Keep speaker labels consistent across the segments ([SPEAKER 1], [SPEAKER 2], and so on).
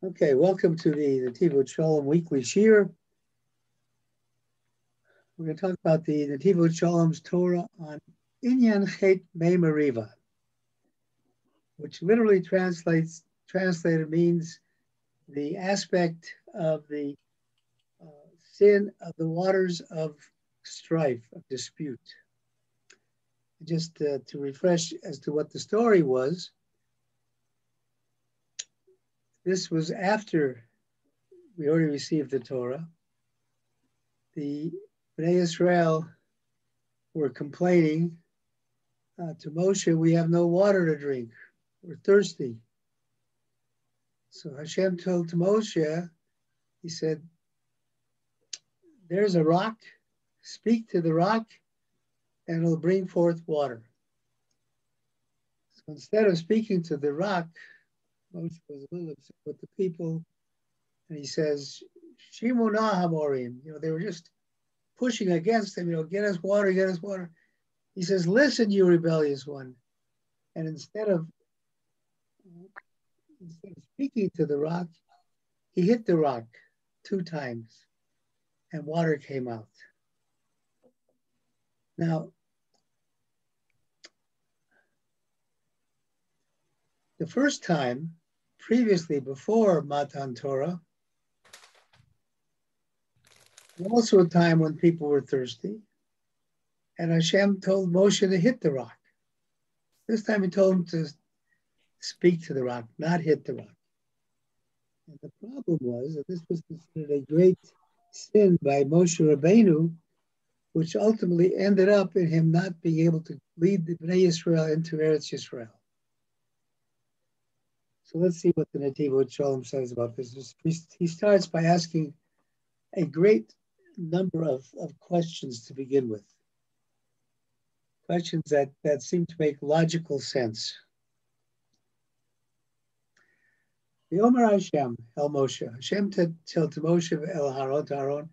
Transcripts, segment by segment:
[SPEAKER 1] Okay, welcome to the Netivot Shalom weekly shir. We're going to talk about the Netivot Shalom's Torah on Inyan Chet Me Meriva, which literally translated means the aspect of the sin of the waters of strife, of dispute. Just to refresh as to what the story was, this was after we already received the Torah. The Bnei Israel were complaining to Moshe, we have no water to drink. We're thirsty. So Hashem told to Moshe, he said, there's a rock, speak to the rock, and it'll bring forth water. So instead of speaking to the rock, Moshe was a little upset with the people, and he says, Shimona Hamorim, they were just pushing against him, get us water, get us water. He says, listen, you rebellious one. And instead of speaking to the rock, he hit the rock 2 times and water came out. Now, the first time, previously before Matan Torah, was also a time when people were thirsty, and Hashem told Moshe to hit the rock. This time he told him to speak to the rock, not hit the rock. And the problem was that this was considered a great sin by Moshe Rabbeinu, which ultimately ended up in him not being able to lead the Bnei Israel into Eretz Yisrael. So let's see what the Netivot Shalom says about this. He starts by asking a great number of questions to begin with. Questions that seem to make logical sense. The Omer Hashem, El Moshe, Hashem tell to Moshe El Haron,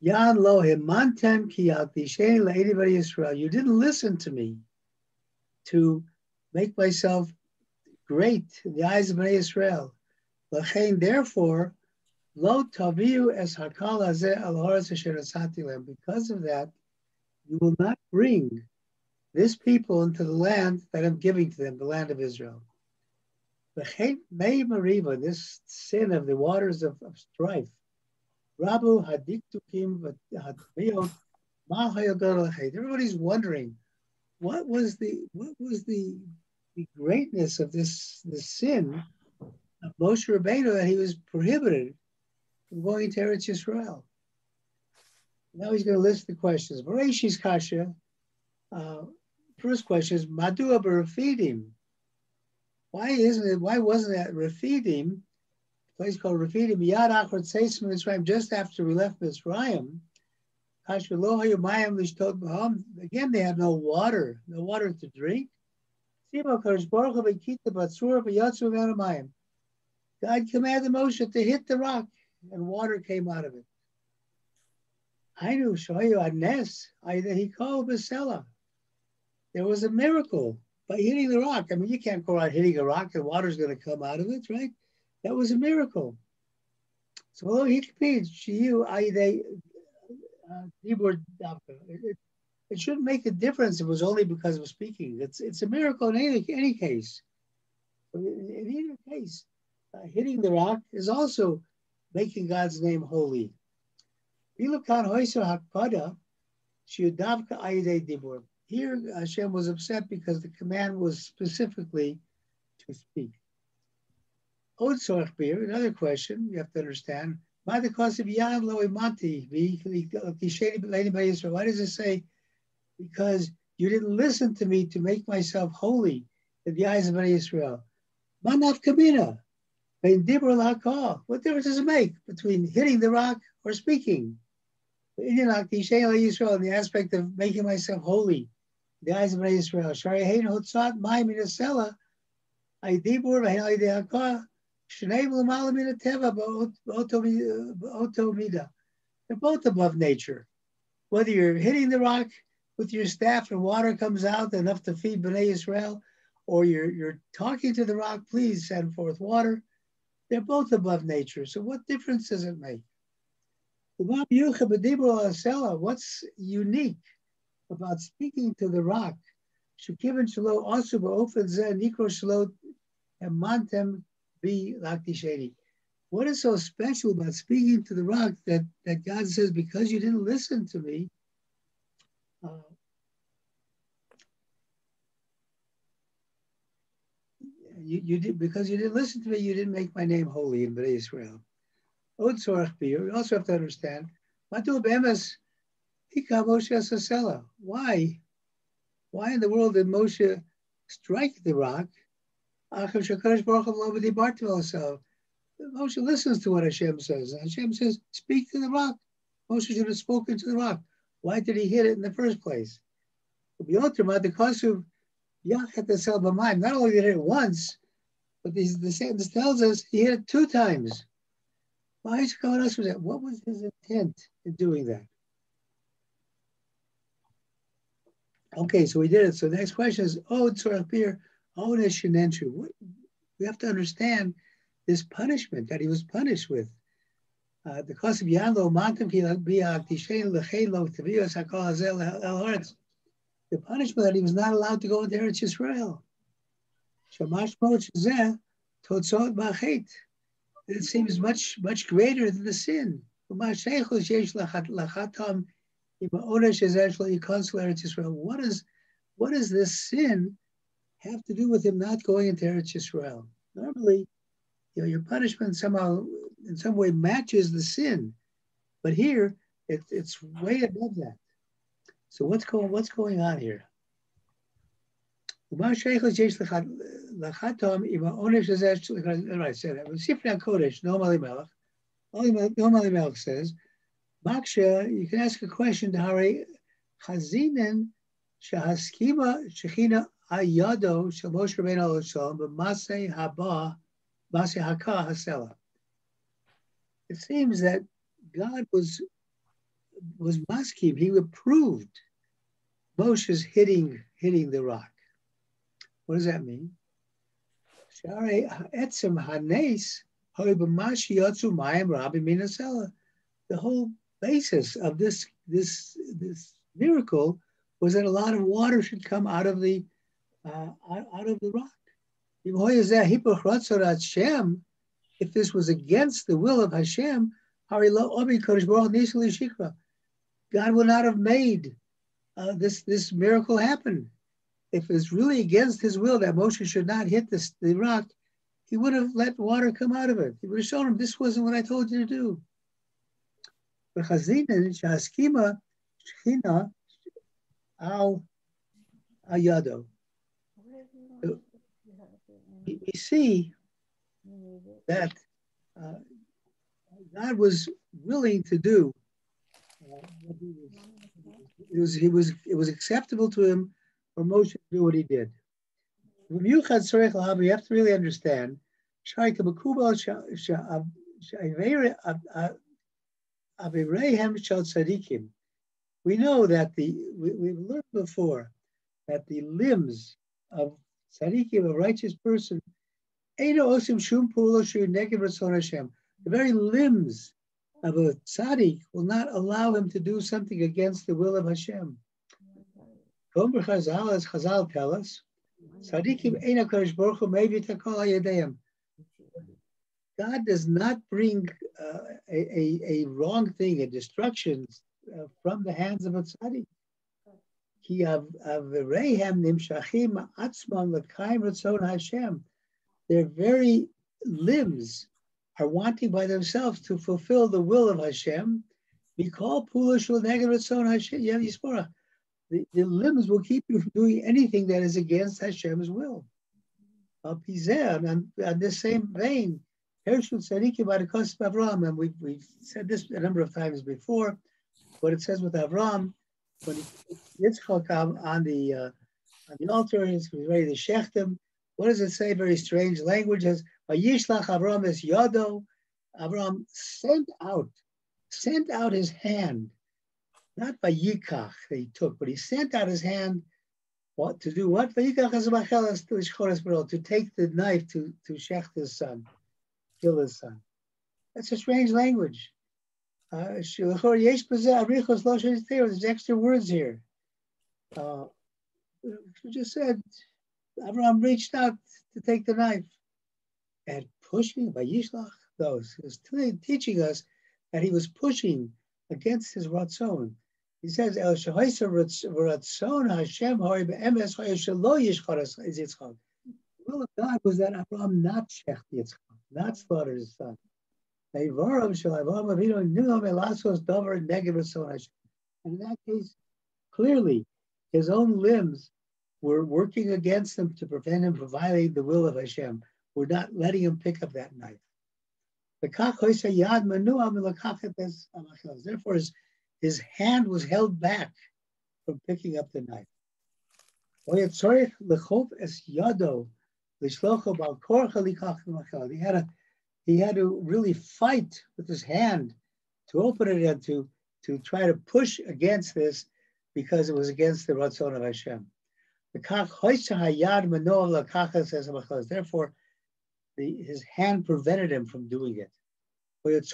[SPEAKER 1] Yan lo himantem ki al tisheni le'edivei Yisrael. You didn't listen to me to make myself great in the eyes of Bnei Israel. L'chein, therefore, lo taviu es hakal hazeh al haaretz asher nasati lehem. Because of that, you will not bring this people into the land that I'm giving to them, the land of Israel. L'chein mei Meriva, this sin of the waters of strife. Rabu hadiktukim v'hatmiot ma hayagor l'chein. Everybody's wondering, what was the greatness of this sin of Moshe Rabbeinu that he was prohibited from going to Eretz Yisrael. Now he's going to list the questions. Bereshis kasha. First question is Madua b'Refidim. Why wasn't it Refidim? A place called Refidim. Yad achor tzeis Mitzrayim. Just after we left Mitzrayim. Kasha lo hayamayim lishtot b'ham. Again, they had no water to drink. God commanded Moshe to hit the rock, and water came out of it. I knew he called Basela. There was a miracle by hitting the rock. I mean, you can't go out hitting a rock and water's going to come out of it, right? That was a miracle. So it shouldn't make a difference. It was only because of speaking. It's a miracle in any case. But in either case, hitting the rock is also making God's name holy. Here Hashem was upset because the command was specifically to speak. Another question you have to understand. Why does it say, because you didn't listen to me to make myself holy in the eyes of Bnei Israel? Manaf kamina. What difference does it make between hitting the rock or speaking? In the aspect of making myself holy in the eyes of Bnei Israel. They're both above nature. Whether you're hitting the rock with your staff and water comes out enough to feed Bnei Israel, or you're talking to the rock, please send forth water. They're both above nature. So what difference does it make? What's unique about speaking to the rock? What is so special about speaking to the rock that God says, because you didn't listen to me, you did, because you didn't listen to me, you didn't make my name holy in Bnei Israel. You also have to understand, why? Why in the world did Moshe strike the rock? Moshe listens to what Hashem says. Hashem says, speak to the rock. Moshe should have spoken to the rock. Why did he hit it in the first place? Not only did he hit it once, but the sentence tells us he hit it 2 times. What was his intent in doing that? Okay, so we did it. So the next question is, we have to understand this punishment that he was punished with. The cost of Yanlo, the punishment that he was not allowed to go into Eretz Yisrael. It seems much greater than the sin. What does this sin have to do with him not going into Eretz Yisrael? Normally, your punishment somehow, in some way, matches the sin, but here it's way above that. So what's going on here? Right, say that. Sifra Kodesh, No Mali Melech says, Maksha, you can ask a question to Hari Chazinen Shahaskima Shechina Ayado Shamosh Rabbeinu Shalom B'Maseh Haba Maseh Haka Hasela. It seems that God was maskim. He approved Moshe's hitting the rock. What does that mean? The whole basis of this miracle was that a lot of water should come out of the rock. If this was against the will of Hashem, God would not have made this miracle happen. If it's really against his will that Moshe should not hit the rock, he would have let water come out of it. He would have shown him, this wasn't what I told you to do. We see that God was willing to do. It was acceptable to him for Moshe to do what he did. You have to really understand. We know that we've learned before that the limbs of tzadikim, a righteous person, the very limbs of a tzaddik will not allow him to do something against the will of Hashem. As Chazal tell us, God does not bring a wrong thing, a destruction from the hands of a tzaddik. Their very limbs are wanting by themselves to fulfill the will of Hashem. The limbs will keep you from doing anything that is against Hashem's will. On this same vein, and we've said this a number of times before, what it says with Avram, when he puts Yitzchak on the altar, he's ready to shecht him. What does it say? Very strange language. As Vayishlach Avram es Yado. Avram sent out his hand, not Vayikach that he took, but he sent out his hand. What to do? What Vayikach as to take the knife to shecht his son. kill his son. That's a strange language. There's extra words here. We just said, Abraham reached out to take the knife. And pushing by Yishlach those. He was teaching us that he was pushing against his ratzon. He says, El Shahaisa Ratzon Hashem Hori Be'emes Hayashalo Yishcharas Yitzchak. The will of God was that Abraham not shech Yitzchak, not slaughter his son. And in that case, clearly, his own limbs were working against him to prevent him from violating the will of Hashem. We're not letting him pick up that knife. Therefore, his hand was held back from picking up the knife. He had to really fight with his hand to open it and to try to push against this because it was against the Ratzon of Hashem. Therefore, his hand prevented him from doing it. He had to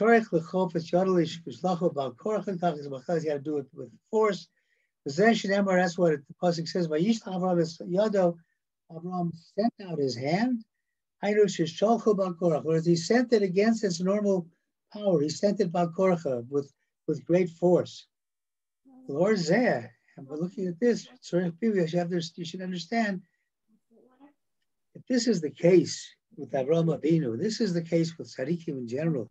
[SPEAKER 1] do it with force. That's what the pasuk says. Abraham sent out his hand. Whereas he sent it against its normal power. He sent it with great force. Lord Zeh, and we're looking at this. You should understand, if this is the case with Avraham Avinu, this is the case with tzaddikim in general,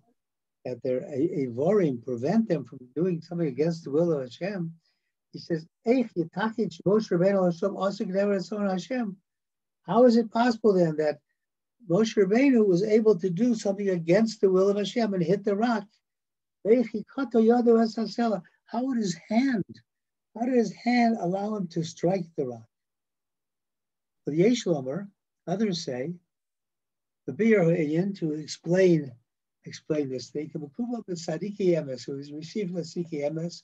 [SPEAKER 1] that their avorim prevent them from doing something against the will of Hashem. He says, how is it possible then that Moshe Rabbeinu was able to do something against the will of Hashem and hit the rock? How would his hand allow him to strike the rock? With Yesh Lomer, others say, the Biyar to explain this thing, who is received the Siki Emes,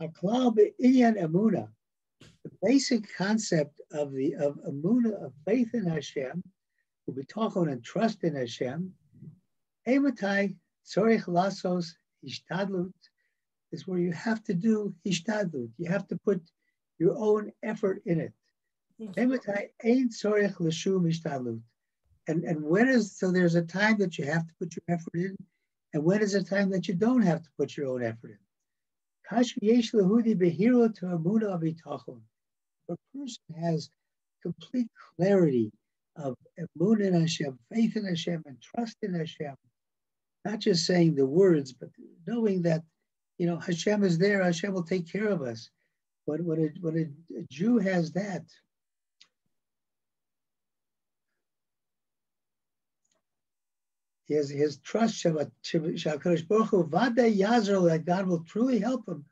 [SPEAKER 1] Haklal Be'inyan Emuna, the basic concept of Emuna, of faith in Hashem, who be talking and trust in Hashem, Ematai Tzorich Lasos Hishtadlut, is where you have to do Hishtadlut. You have to put your own effort in it. Ematai Ein Tzorich L'Shum Hishtadlut. And when is, so there's a time that you have to put your effort in, and when is a time that you don't have to put your own effort in? Kash Yesh Lahudi Behiro to Emuna Avitachon. A person has complete clarity of emunah in Hashem, faith in Hashem, and trust in Hashem. Not just saying the words, but knowing that, Hashem is there, Hashem will take care of us. When a Jew has that, he has his trust, that God will truly help him.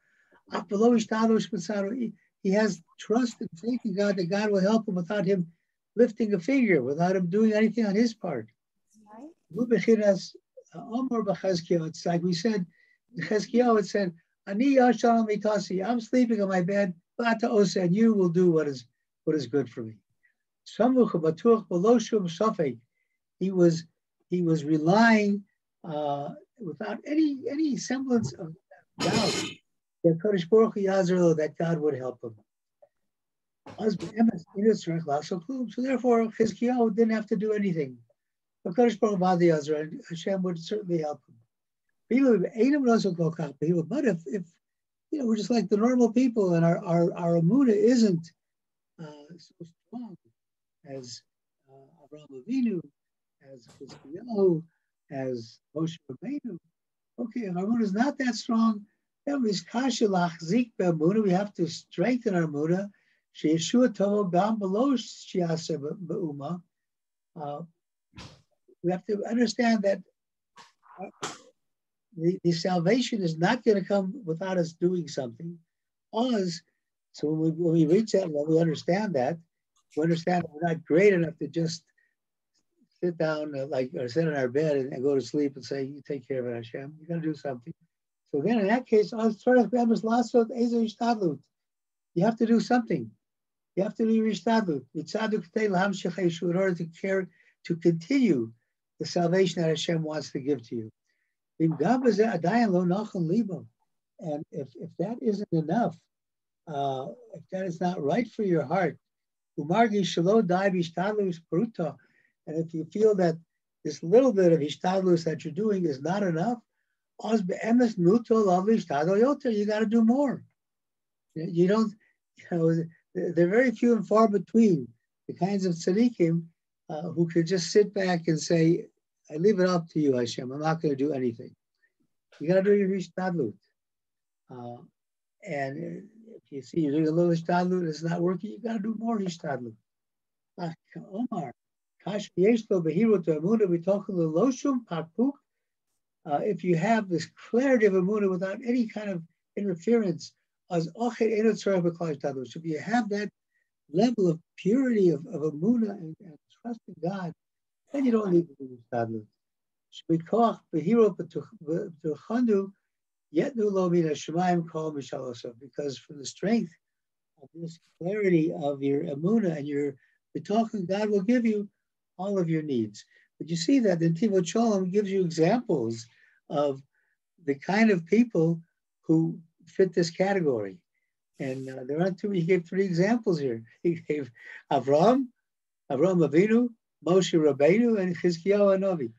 [SPEAKER 1] He has trust and faith in God that God will help him without him lifting a finger, without him doing anything on his part. It's like we said, Chezkiyahu had said, I'm sleeping on my bed, and you will do what is good for me. He was relying without any semblance of doubt that Kodesh Baruch Hu Yazir, that God would help him. So therefore, Chizkiyahu didn't have to do anything. But Kodesh Baruch Hu Yazir, Hashem would certainly help him. But if we're just like the normal people, and our emunah isn't so strong as Avraham Avinu, as Chizkiyahu, as Moshe Rabbeinu. Okay, if our emunah is not that strong, then we have to strengthen our emunah. We have to understand that the salvation is not going to come without us doing something. So when we reach that level, we understand that. We understand that we're not great enough to just sit down or sit in our bed and go to sleep and say, you take care of it, Hashem. You got to do something. So then in that case, you have to do something. You have to do rishtadlut in order to continue the salvation that Hashem wants to give to you. And if that isn't enough, if that is not right for your heart, and if you feel that this little bit of hishtadlus that you're doing is not enough, you got to do more. You don't, they're very few and far between the kinds of tzaddikim who could just sit back and say, I leave it up to you, Hashem. I'm not going to do anything. You got to do your hishtadlut. And if you see you're doing a little hishtadlut, it's not working, you got to do more hishtadlut. Omar, if you have this clarity of emunah without any kind of interference, if you have that level of purity of emunah and trust in God, then you don't need to do hishtadlut. Because from the strength of this clarity of your emunah and your talking, God will give you all of your needs. But you see that the Netivot Shalom gives you examples of the kind of people who fit this category. And there aren't too many. He gave 3 examples here. He gave Avram Avinu, Moshe Rabbeinu, and Chizkiyahu Hanavi.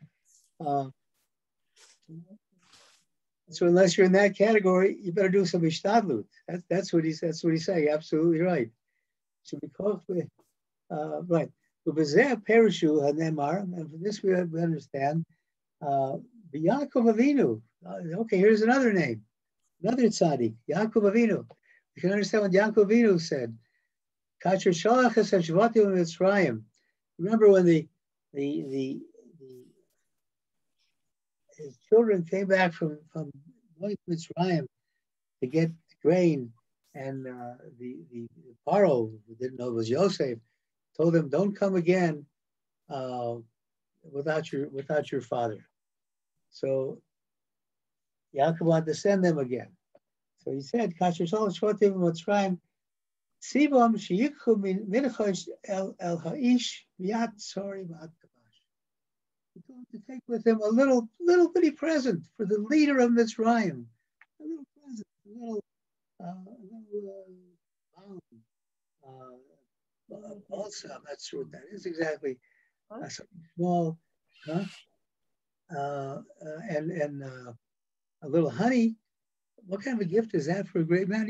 [SPEAKER 1] So unless you're in that category, you better do some hishtadlut. That's what he's saying. Absolutely right. So because right. And for this we understand. Yaakov Avinu. Okay, here's another name, another tzaddik, Yaakov Avinu. You can understand what Yaakov Avinu said. Remember when his children came back from Mitzrayim to get grain, and the Paro, who didn't know it was Yosef, told him, "Don't come again without your father." So Yaakov wanted to send them again. So he said, "Kasher Shalom Shvatim Mitzrayim, Sivam Sheyikhu Minchash El Haish Miyat Sori Ma'at Kabash." He told him to take with him a little bitty present for the leader of Mitzrayim, a little present, a little also, I'm not sure what that is exactly. Something small, and a little honey. What kind of a gift is that for a great man?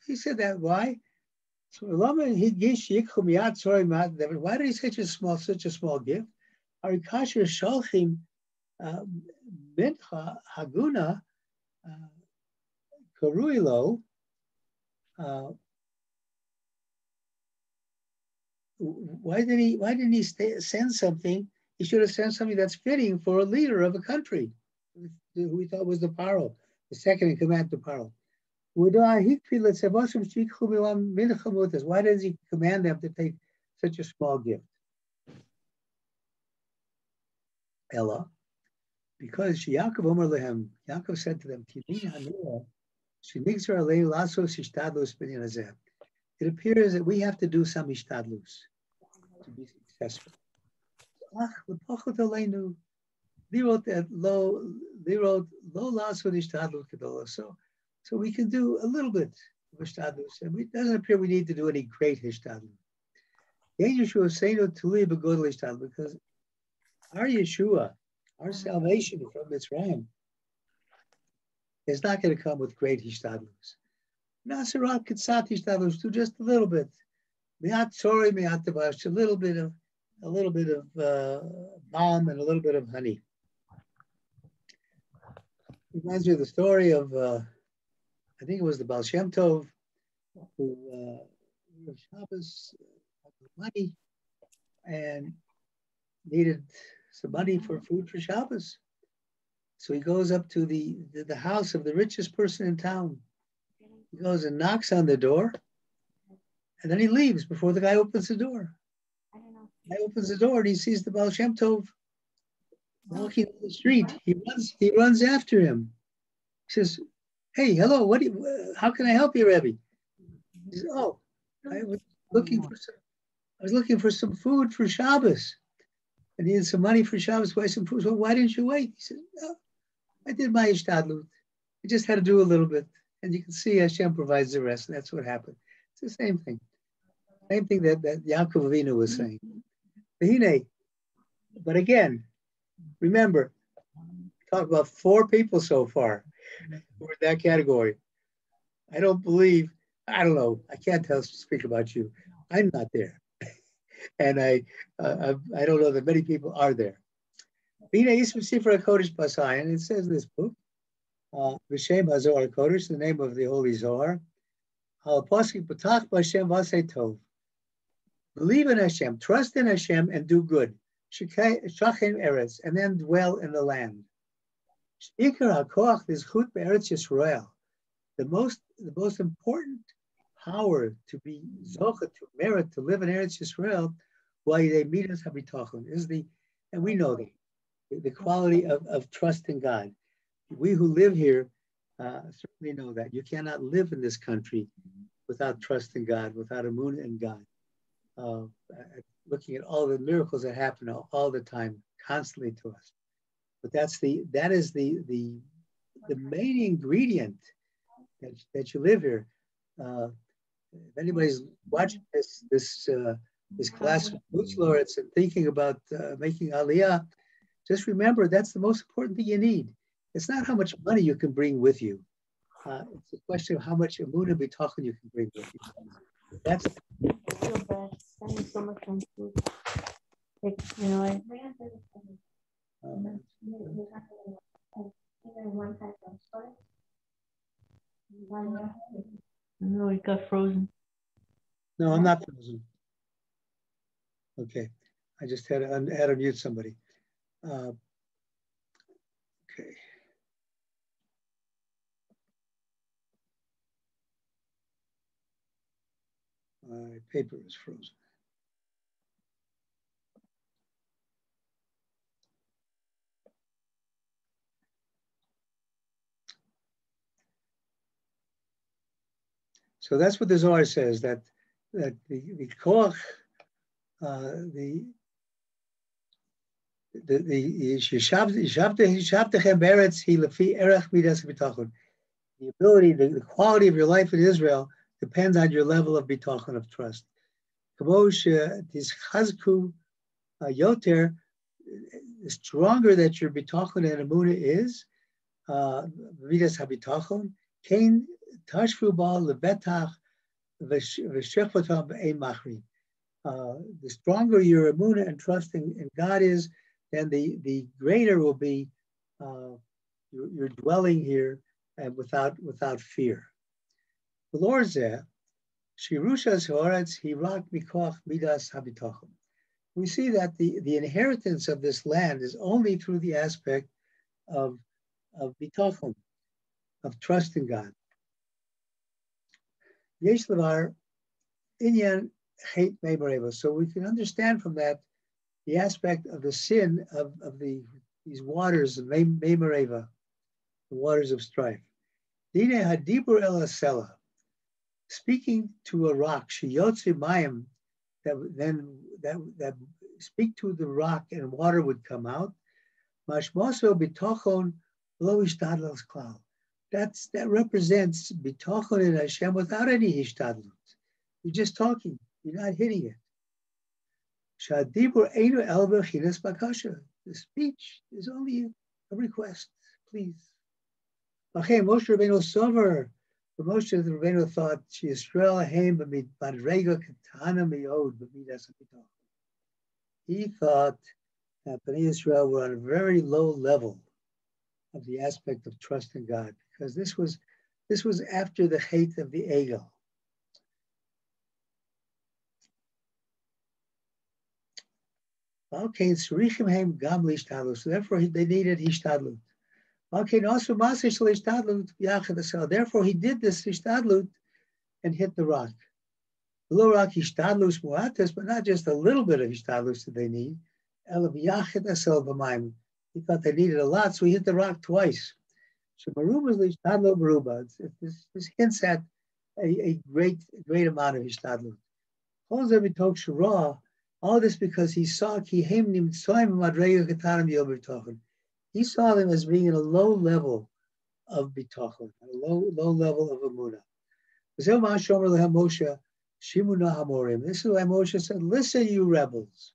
[SPEAKER 1] He said that. Why? So why did he say such a small gift? Arikasher Shalchim Mincha Haguna Karuilo. Why didn't he send something? He should have sent something that's fitting for a leader of a country, who he thought was the Paro, the second in command to Paro. Why does he command them to take such a small gift? Ella, because Yaakov said to them, it appears that we have to do some hishtadlus to be successful. So we can do a little bit of hishtadlus, and it doesn't appear we need to do any great hishtadlus. Because our Yeshua, our salvation from Mitzrayim, is not going to come with great hishtadlus. Nasarat Kitzat hishtadlus, do just a little bit. Miat sorry, miat tabash, a little bit of balm and a little bit of honey. Reminds me of the story of I think it was the Baal Shem Tov, who Shabbos had money and needed some money for food for Shabbos. So he goes up to the house of the richest person in town. He goes and knocks on the door, and then he leaves before the guy opens the door. The guy opens the door and he sees the Baal Shem Tov walking down the street. He runs after him. He says, "Hey, hello, how can I help you, Rabbi?" He says, "Oh, I was looking for some food for Shabbos." and he needed some money for Shabbos, buy some food. So why didn't you wait? He said, no, I did my ishtadlut. I just had to do a little bit. And you can see Hashem provides the rest. And that's what happened. It's the same thing. Same thing that Yaakov Avinu was saying. But again, remember, talk about 4 people so far who are in that category. I don't know. I can't speak about you. I'm not there. And I don't know that many people are there. And it says in this book, V'Shem HaZohar Kodesh, the name of the Holy Zohar, believe in Hashem, trust in Hashem, and do good. Shachem Eretz, and then dwell in the land. Ikar HaKoach is Chut Be'eretz Yisrael. The most important power to be zocha, to merit, to live in Eretz Yisrael, is and we know the quality of trust in God. We who live here certainly know that. You cannot live in this country without trust in God, without emunah in God. Looking at all the miracles that happen all the time, constantly to us. But that is the main ingredient that you live here. If anybody's watching this class of Butch Lords and thinking about making Aliyah, just remember that's the most important thing you need. It's not how much money you can bring with you. It's a question of how much emunah bitachon you can bring with you. That's.
[SPEAKER 2] I feel bad spending so much on food. Like, you know, no, it got frozen.
[SPEAKER 1] No, I'm not frozen. Okay, I just had to mute somebody. Okay. My paper is frozen. So that's what the Zohar says, that the Korach, the ability, the quality of your life in Israel depends on your level of bitachon, of trust. Yoter, the stronger that your bitachon and emunah is, vidas habitachon, kain tashvu bal lebetach v'shechvotam ein machri. The stronger your emunah and trust in God is, then the greater will be your dwelling here and without fear. The Lord said, "Shirushas haaretz hirak mikoach midas habitachon." We see that the inheritance of this land is only through the aspect of bitachon, of trust in God. Yesh levar inyan chet Meriva. So we can understand from that the aspect of the sin of these waters of Meriva, the waters of strife. Dine hadibur el asela, speaking to a rock, sheyotze mayim, that speak to the rock and water would come out. Mashmoso bitachon lo ishtadlos klal. That represents bitachon in Hashem without any hishtadlut. You're just talking. You're not hitting it. Shadibur einu el b'chinas bakasha. The speech is only a request. Please. Okay, Moshe Rabbeinu sover. But Moshe Rabbeinu thought she Yisrael haim b'madrega katana miyod b'midas habitachon. He thought that Bnei Israel were on a very low level of the aspect of trust in God, because this was after the hate of the Egel. Okay, so therefore they needed hishtadlut. Okay, also therefore he did this hishtadlut and hit the rock. Below rock hishtadlus muatas, but not just a little bit of hishtadlus that they need. He thought they needed a lot, so he hit the rock twice. So Meriva, this hints at a great amount of hishtadlut. All this because he saw he saw them as being in a low level of bitachon, a low level of emunah. This is why Moshe said, "Listen, you rebels.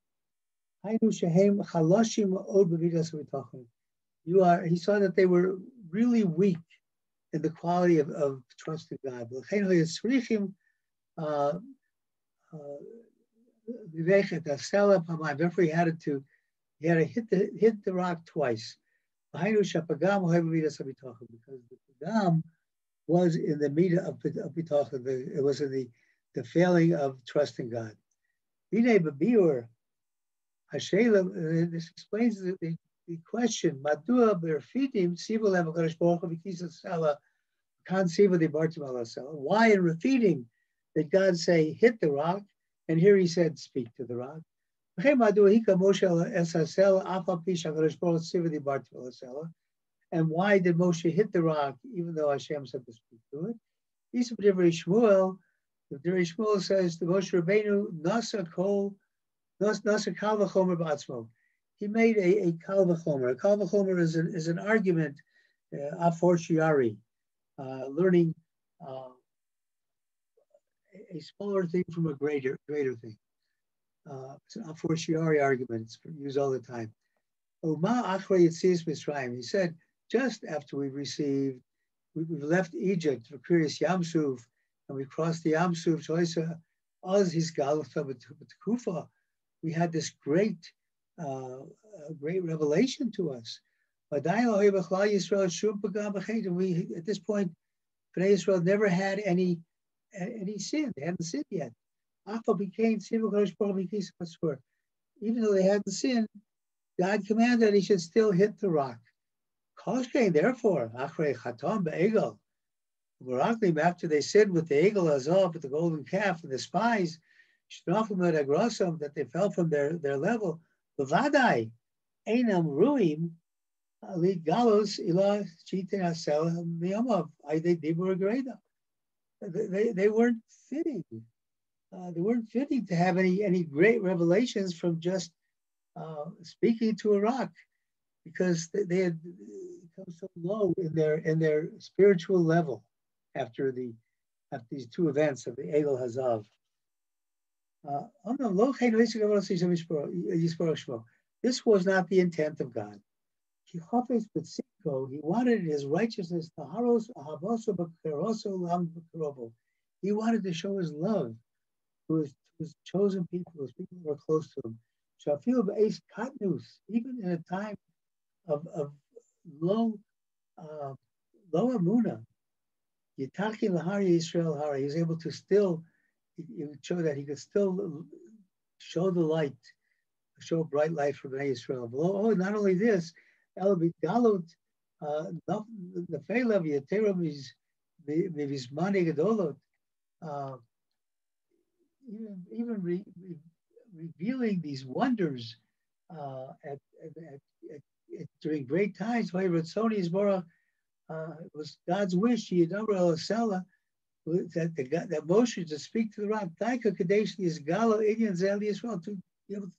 [SPEAKER 1] You are." He saw that they were really weak in the quality of trusting God. Therefore, he had to hit the rock twice. Because the pagam was in the meter of bitachon. It was in the failing of trusting God. This explains the question. Why in repeating did God say hit the rock, and here he said speak to the rock? And why did Moshe hit the rock even though Hashem said to speak to it? Shmuel says the Moshe Rabbeinu nasa kal v'chomer b'atzmo. He made a kal v'chomer. A kal v'chomer is an argument a fortiori, learning a smaller thing from a greater thing. It's an a fortiori argument. It's used all the time. He said, just after we've left Egypt for Kiryas Yamsuf, and we crossed the Yamsuf, we had this great revelation to us. At this point, Bnei Yisrael never had any sin. They hadn't sinned yet. Even though they hadn't sinned, God commanded that he should still hit the rock. Therefore, after they sinned with the Egel Azov, with the golden calf, and the spies, that they fell from their level, they weren't fitting. They weren't fitting to have any great revelations from just speaking to a rock, because they had come so low in their spiritual level after these two events of the Egel Hazav. This was not the intent of God. He wanted his righteousness to he wanted to show his love to his chosen people, those people who were close to him. Even in a time of low emunah, he was able to still show that he could still show the light, show a bright light for Bnei Yisrael. Not only this, even revealing these wonders during great times. It was God's wish that Moshe to speak to the rock, to be able to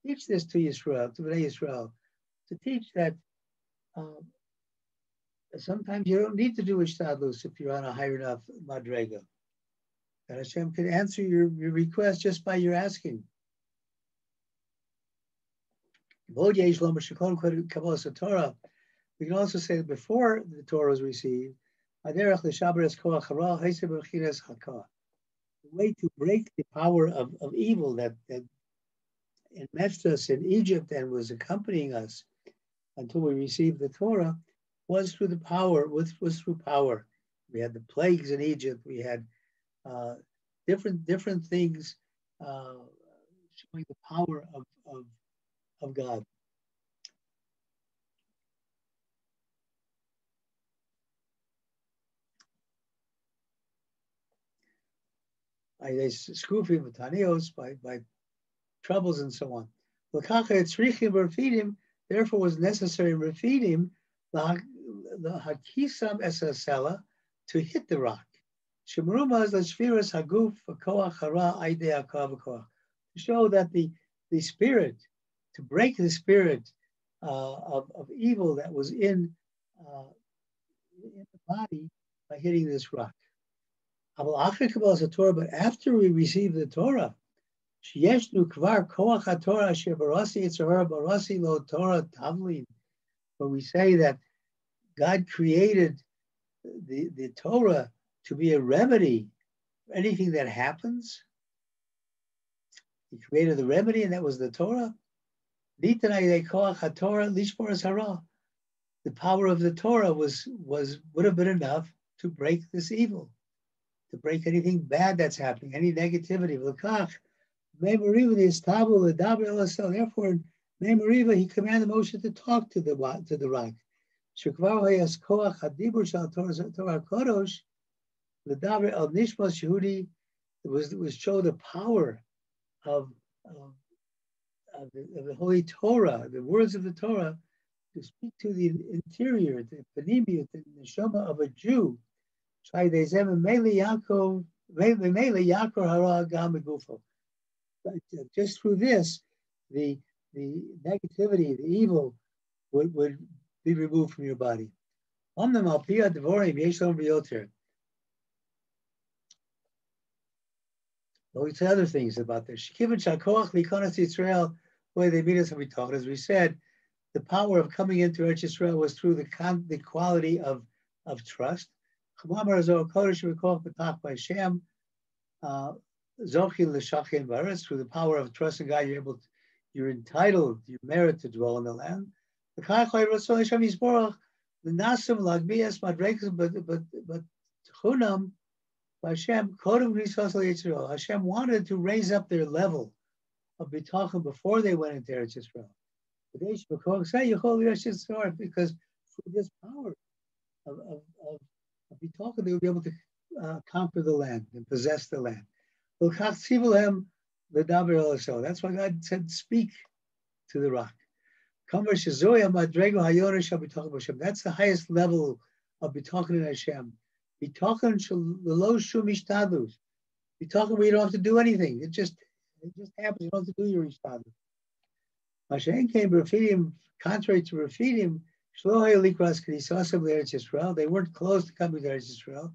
[SPEAKER 1] teach this to Yisrael, to Bnei Yisrael, to teach that sometimes you don't need to do ishtadlus if you're on a high enough madrega. That Hashem can answer your request just by your asking. We can also say that before the Torah was received, the way to break the power of evil that enmeshed us in Egypt and was accompanying us until we received the Torah was through power. We had the plagues in Egypt. We had different things showing the power of God. By troubles and so on. Therefore was necessary in Refidim the Hakisam Esasela to hit the rock. To show that the spirit, to break the spirit of evil that was in the body by hitting this rock. But after we receive the Torah, when we say that God created the Torah to be a remedy for anything that happens, He created the remedy, and that was the Torah. The power of the Torah would have been enough to break this evil, to break anything bad that's happening, any negativity. Therefore, in Meriva, he commanded Moshe to talk to the rock. It was show the power of the Holy Torah, the words of the Torah, to speak to the interior, the panimiyut, the neshama of a Jew. Just through this, the negativity, the evil, would be removed from your body. But we say other things about this. The way they meet us, we taught, as we said, the power of coming into Eretz Yisrael was through the quality of trust. Through the power of trust in God, you're entitled, you merit to dwell in the land. But Hashem wanted to raise up their level of bitachon before they went into Eretz Yisrael. Because through this power of bitachon, they would be able to conquer the land and possess the land. That's why God said, speak to the rock. That's the highest level of bitachon in Hashem. Bitachon where you don't have to do anything. It just happens. You don't have to do your ishtadlus. Mashen came Refidim, contrary to Refidim, they weren't close to coming to Eretz Yisrael.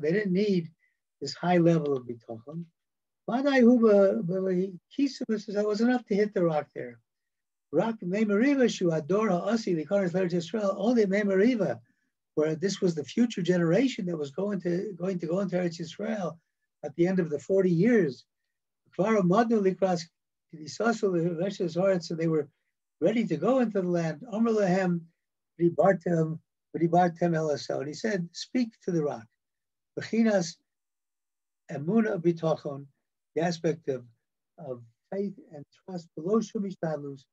[SPEAKER 1] They didn't need this high level of bitachon. That was enough to hit the rock there. Rock Meriva, only Meriva, where this was the future generation that was going to go into Eretz Yisrael at the end of the 40 years. So they were ready to go into the land. And he said, speak to the rock. Bechinas emuna bitachon, the aspect of faith and trust below shum ishtadlus,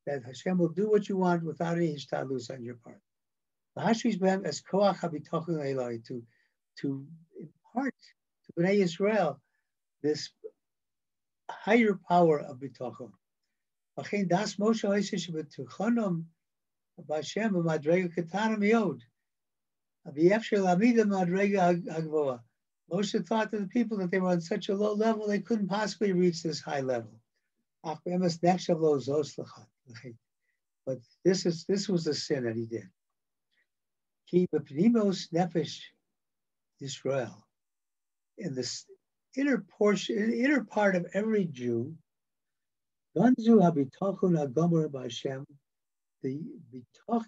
[SPEAKER 1] that Hashem will do what you want without any ishtadlus on your part. As koach habitachon eloi, to impart to Bnei Yisrael this higher power of bitachon. Das Moshe Hashem b'Hashem b'madrega katana miyod. Moshe thought to the people that they were on such a low level they couldn't possibly reach this high level. But this was the sin that he did. Israel, in this inner part of every Jew, the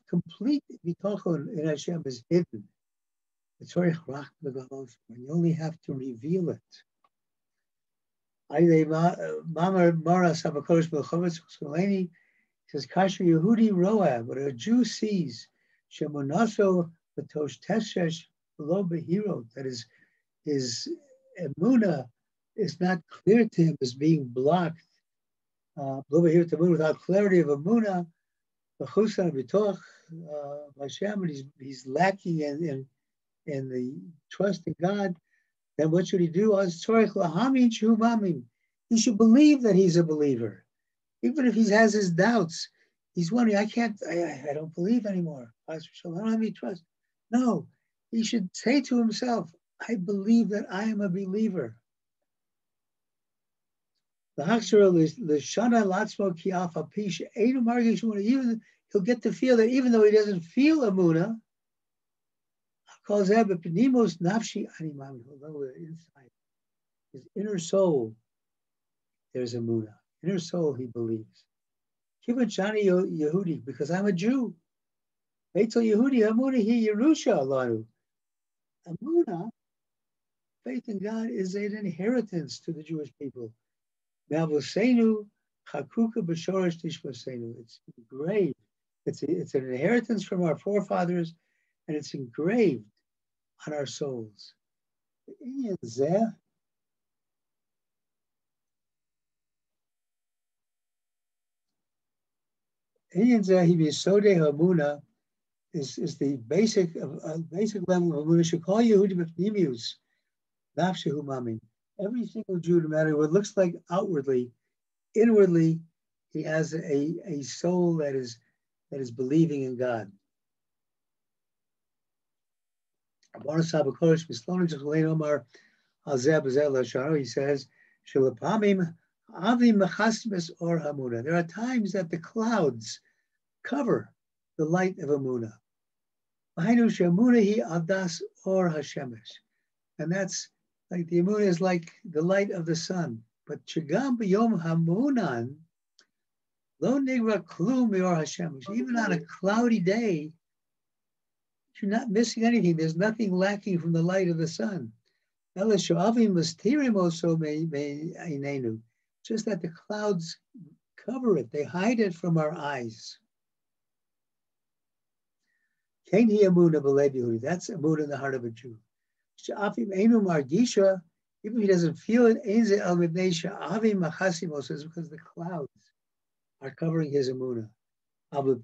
[SPEAKER 1] complete bitachon in Hashem is hidden. It's very when you only have to reveal it. Says Kasher Yehudi Roa, what a Jew sees, Shemonaso Batosh Teshesh below Behiro, that his emuna is not clear to him, is being blocked. Without clarity of emuna, Hashem, he's lacking in the trust in God. Then what should he do? He should believe that he's a believer. Even if he has his doubts, he's wondering, I don't believe anymore. I don't have any trust. No, he should say to himself, I believe that I am a believer. The Hakshara Lishana Latzmo Kiafa Pisha Adu Margish Muna, even he'll get to feel that even though he doesn't feel Amuna, calls Ebbe Penimos Nafshi Animam, although inside his inner soul, there's Amuna. Inner soul, he believes. Kivachani Yehudi, because I'm a Jew. Beitel Yehudi, Amuna hi Yerusha Alanu. Amuna, faith in God, is an inheritance to the Jewish people. Mavosenu Chakuka B'Shorish Tishmasenu. It's engraved. It's an inheritance from our forefathers, and it's engraved on our souls. Inyan Zeh Hibisode Hamuna is the basic level of Hamuna. Should call Yehudi B'Pnimius, Nafshehu Mamin. Every single Jew, no matter what it looks like outwardly, inwardly, he has a soul that is believing in God. He says, there are times that the clouds cover the light of Amunah. And that's like the Amunah is like the light of the sun. But Chagam B'Yom Hamunan, Lo Nigra Klum Me'or Hashemesh, even on a cloudy day, you're not missing anything. There's nothing lacking from the light of the sun. Just that the clouds cover it. They hide it from our eyes. That's Amunah in the heart of a Jew. Even if he doesn't feel it, it's because the clouds are covering his Amunah. In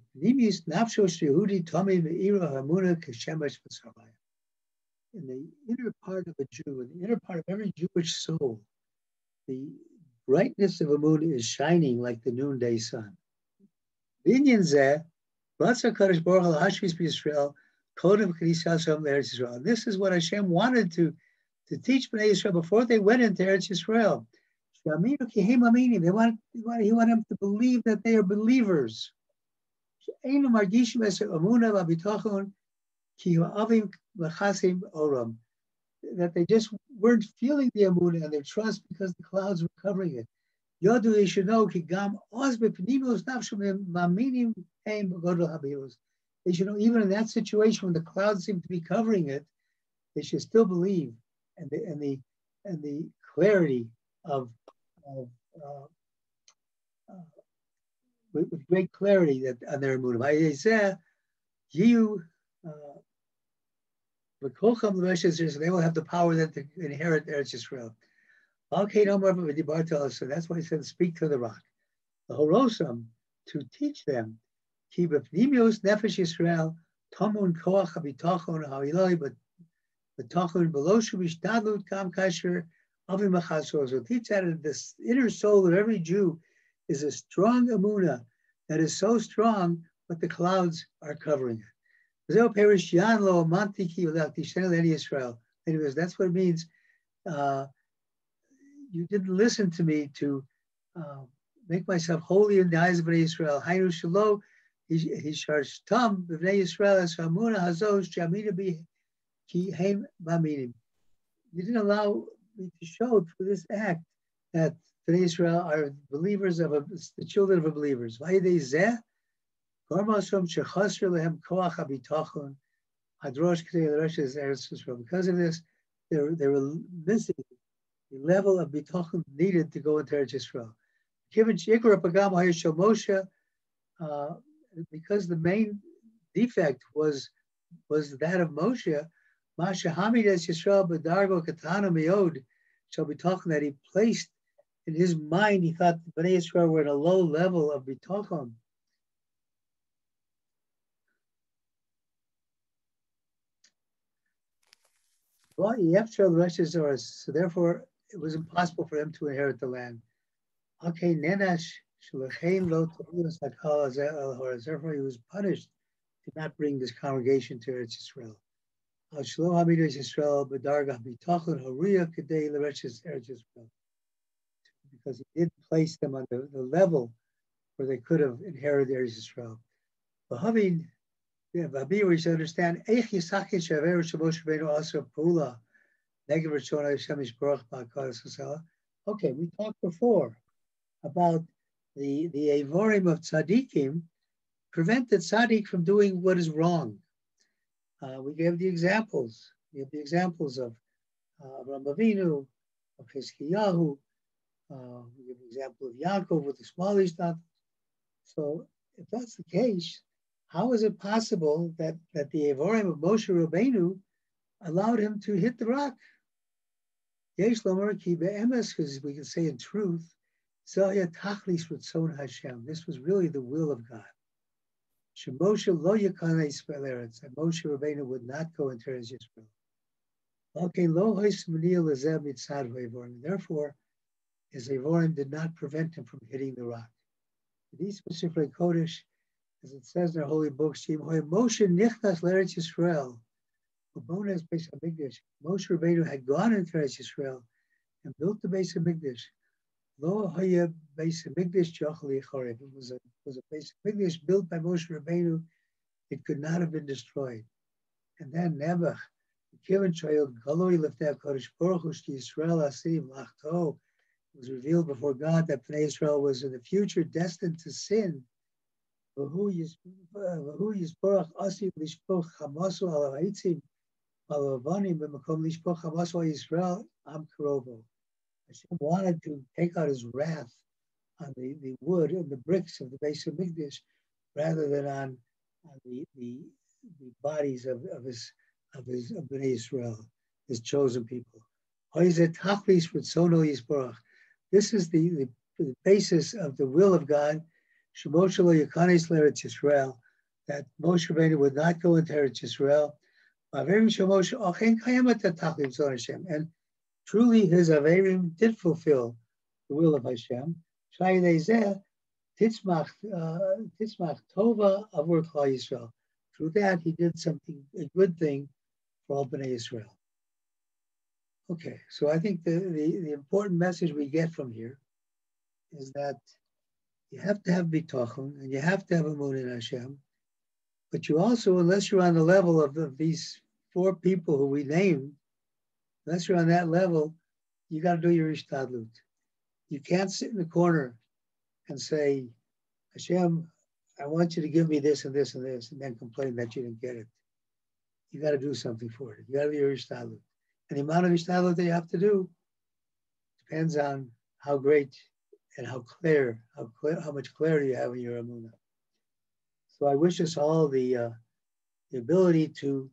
[SPEAKER 1] the inner part of a Jew, in the inner part of every Jewish soul, the brightness of Amunah is shining like the noonday sun. And this is what Hashem wanted to teach Bnei Yisrael before they went into Eretz Yisrael. He wanted them to believe that they are believers. That they just weren't feeling the Amunah and their trust because the clouds were covering it. Yodu, they should know, they should know, even in that situation when the clouds seem to be covering it, they should still believe, and the clarity of with great clarity that on their Amunah. They will have the power that to inherit Eretz Yisrael. So that's why he said, speak to the rock. The Horosam, to teach them, but so teach that this inner soul of every Jew is a strong Amunah that is so strong, but the clouds are covering it. Anyways, that's what it means. You didn't listen to me to make myself holy in the eyes of Bnei Israel. Hainu Shelo, Hisharsh Tam, Bnei Israel, as Hamuna Hazosh, Jamina Bi Heim Baminim. You didn't allow me to show through this act that Bnei Israel are believers of the children of believers. Vayidei Zeh, because of this, they were missing the level of bitachon needed to go into Eretz Yisrael. Because the main defect was that of Moshe, that he placed in his mind, he thought the Bnei Yisrael were at a low level of bitachon. So therefore, it was impossible for them to inherit the land. Okay, Nenash, therefore he was punished to not bring this congregation to Eretz Yisrael. because he didn't place them on the level where they could have inherited Eretz Yisrael. But having, Rabbi, we should understand, okay, we talked before about the Evorim of Tzadikim prevented Tzaddik from doing what is wrong. We gave the examples. We have the examples of Avraham Avinu, of Chizkiyahu. We give the example of Yaakov with the small Ishtat. So if that's the case, how is it possible that the Evorim of Moshe Rabbeinu allowed him to hit the rock? Yesh Lomar Ki Be'emes, because we can say in truth, Zaya Tachlis Ritzon Hashem. This was really the will of God. Shemoshe lo yakana Yisrael Eretz, and Moshe Rabbeinu would not go into Eretz Yisrael. Okay, lo hoismaniel lezeh mitzad Evorim. Therefore, his Evorim did not prevent him from hitting the rock. These specifically Kodesh, as it says in our holy books, Moshe nichnas l'Eretz Yisrael. Moshe Rabbeinu had gone into Eretz Yisrael and built the base of Mikdash. Lo haya base of Mikdash jachli charev. It was a base of Mikdash built by Moshe Rabbeinu. It could not have been destroyed. And then Nebuch, the Kivan child, Galoi Leftev Kodesh Baruch Hu Yisrael Asim Lachto. It was revealed before God that Bnei Israel was in the future destined to sin. V'hu Yisborach Asim Lishpoch Hamasu Ala Haitzim Ala Avanim B'makom Lishpoch Hamasu Yisrael Am Karovo. Hashem wanted to take out his wrath on the wood and the bricks of the base of Mikdash rather than on the bodies of Bnei Israel, his chosen people. This is the basis of the will of God, Shemoshe lo yikanes l'Eretz Yisrael, that Moshe Rabbeinu would not go into Eretz Yisrael. And truly his Averim did fulfill the will of Hashem. Titzmach Tova Avur Klal Yisrael. Through that, he did something, a good thing for all Bnei Israel. Okay, so I think the important message we get from here is that you have to have bitachon and you have to have emunah in Hashem, but you also, unless you're on the level of these four people who we named, unless you're on that level, you got to do your ishtadlut. You can't sit in the corner and say, Hashem, I want you to give me this and this and this, and then complain that you didn't get it. You got to do something for it. You got to do your ishtadlut. And the amount of ishtadlut that you have to do depends on how great and how much clarity you have in your emunah. So I wish us all the ability to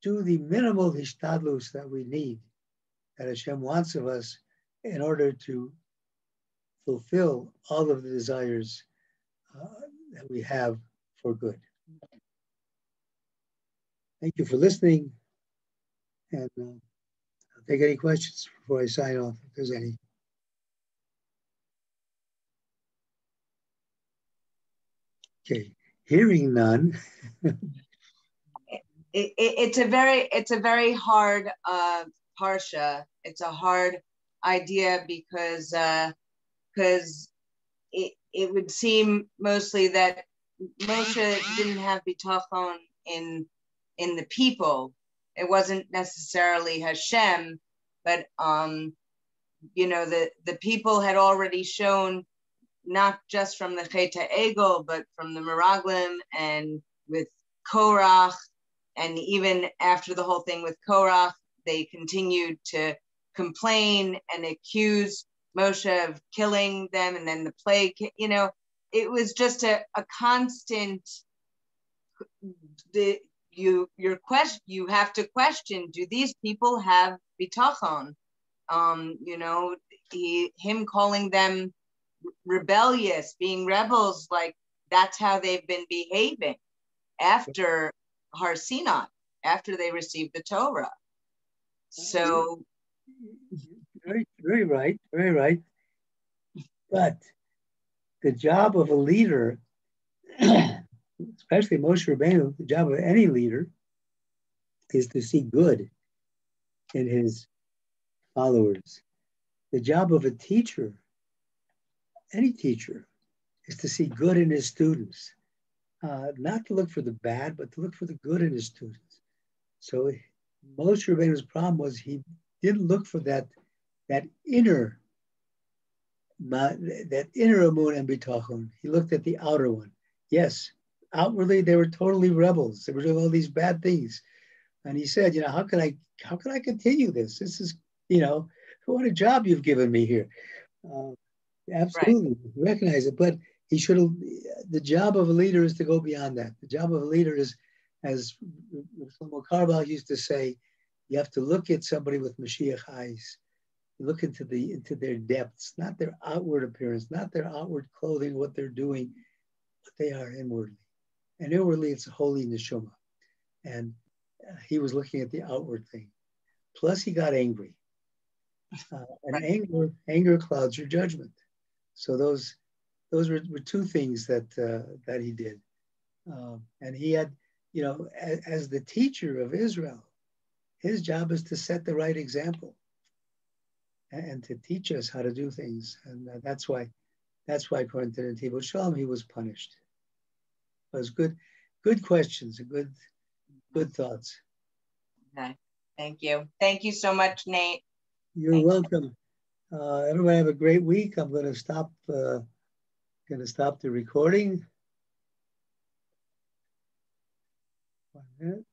[SPEAKER 1] do the minimal hishtadlus that we need, that Hashem wants of us in order to fulfill all of the desires that we have for good. Thank you for listening. And I'll take any questions before I sign off, if there's any. Okay, hearing none.
[SPEAKER 3] It's a very hard parsha. It's a hard idea because it would seem mostly that Moshe didn't have bitachon in the people. It wasn't necessarily Hashem, but the people had already shown, not just from the Chet HaEgel, but from the Meraglim and with Korach, and even after the whole thing with Korach, they continued to complain and accuse Moshe of killing them, and then the plague, it was just a constant, you have to question, do these people have bitachon? Him calling them rebellious, being rebels, like that's how they've been behaving after Har Sinai, after they received the Torah. So
[SPEAKER 1] very right, very right. But the job of a leader, especially Moshe Rabbeinu, the job of any leader is to see good in his followers. The job of a teacher, any teacher, is to see good in his students. Not to look for the bad, but to look for the good in his students. So Moshe Rabbeinu's problem was he didn't look for that inner amun and bitachon. He looked at the outer one. Yes, outwardly they were totally rebels. They were doing all these bad things. And he said, how can I continue this? This is, what a job you've given me here. Absolutely, right. Recognize it. But he should have, the job of a leader is to go beyond that. The job of a leader is, as Shlomo Carlebach used to say, you have to look at somebody with Mashiach eyes. Look into their depths, not their outward appearance, not their outward clothing, what they're doing, but they are inwardly. And inwardly, it's a holy neshama. And he was looking at the outward thing. Plus, he got angry. And anger clouds your judgment. So those were two things that he did. And he had, as the teacher of Israel, his job is to set the right example and to teach us how to do things. And that's why according to Netivot Shalom, he was punished. It was good questions, good thoughts.
[SPEAKER 3] Okay, thank you. Thank you so much, Nate.
[SPEAKER 1] You're welcome. Everybody have a great week. I'm going to stop the recording. 1 minute.